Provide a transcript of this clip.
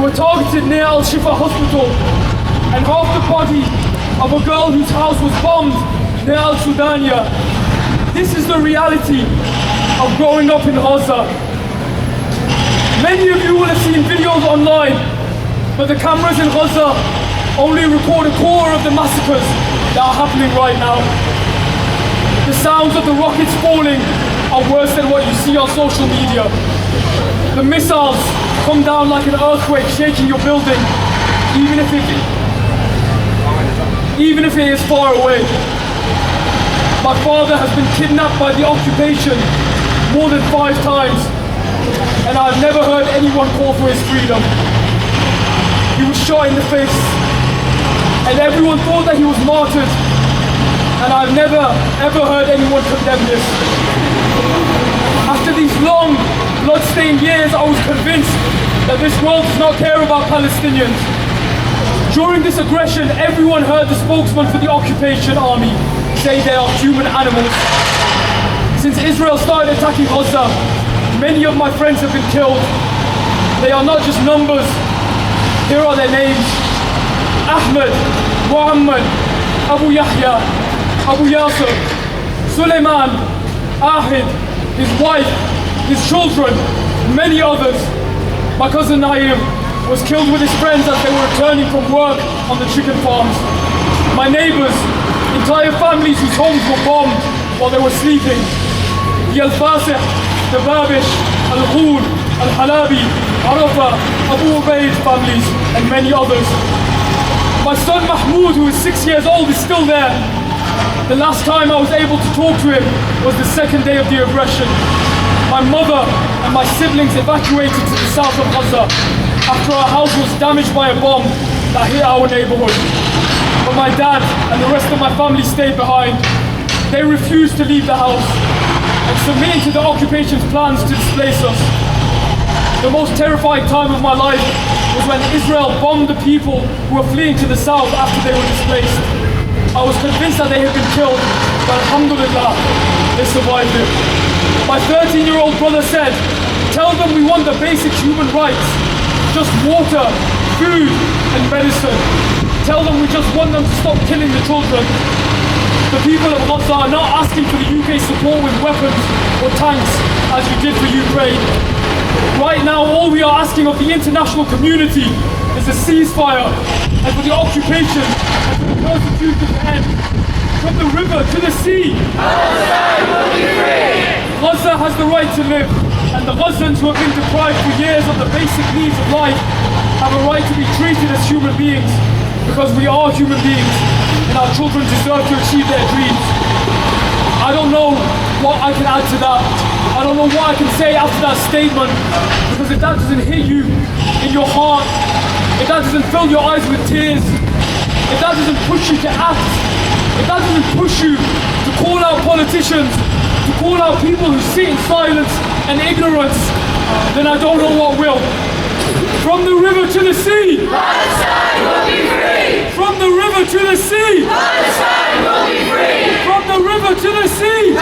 were targeted near Al-Shifa Hospital, and half the body of a girl whose house was bombed near Al-Sudania. This is the reality of growing up in Gaza. Many of you will have seen videos online, but the cameras in Gaza only record a quarter of the massacres that are happening right now. The sounds of the rockets falling are worse than what you see on social media. The missiles come down like an earthquake, shaking your building, even if it is far away. My father has been kidnapped by the occupation more than 5 times, and I've never heard anyone call for his freedom. He was shot in the face, and everyone thought that he was martyred, and I've never ever heard anyone condemn this. After these long, blood-stained years, I was convinced that this world does not care about Palestinians. During this aggression, everyone heard the spokesman for the occupation army say they are human animals. Since Israel started attacking Gaza, many of my friends have been killed. They are not just numbers. Here are their names: Ahmed, Muhammad, Abu Yahya, Abu Yasser, Suleiman, Ahid, his wife, his children, many others. My cousin Naim was killed with his friends as they were returning from work on the chicken farms. My neighbors, entire families whose homes were bombed while they were sleeping. The Al-Fasih, the Babish, Al-Ghul, Al-Halabi, Arafa, Abu Ubaid families, and many others. My son Mahmoud, who is 6 years old, is still there. The last time I was able to talk to him was the second day of the aggression. My mother and my siblings evacuated to the south of Gaza after our house was damaged by a bomb that hit our neighborhood. But my dad and the rest of my family stayed behind. They refused to leave the house and submitting to the occupation's plans to displace us. The most terrifying time of my life was when Israel bombed the people who were fleeing to the south after they were displaced. I was convinced that they had been killed, but alhamdulillah, they survived it. My 13-year-old brother said, "Tell them we want the basic human rights, just water, food, and medicine. Tell them we just want them to stop killing the children." The people of Gaza are not asking for the UK support with weapons or tanks, as you did for Ukraine. Right now, all we are asking of the international community is a ceasefire, and for the occupation and for the persecution to end. From the river to the sea, Palestine will be free! Gaza has the right to live, and the Gazans who have been deprived for years of the basic needs of life have a right to be treated as human beings, because we are human beings, and our children deserve to achieve their dreams. I don't know what I can add to that. I don't know what I can say after that statement, because if that doesn't hit you in your heart, if that doesn't fill your eyes with tears, if that doesn't push you to act, if that doesn't push you to call out politicians, to call out people who sit in silence and ignorance, then I don't know what will. From the river to the sea, Palestine will be free! From the river to the sea, Palestine will be free! From the river to the sea,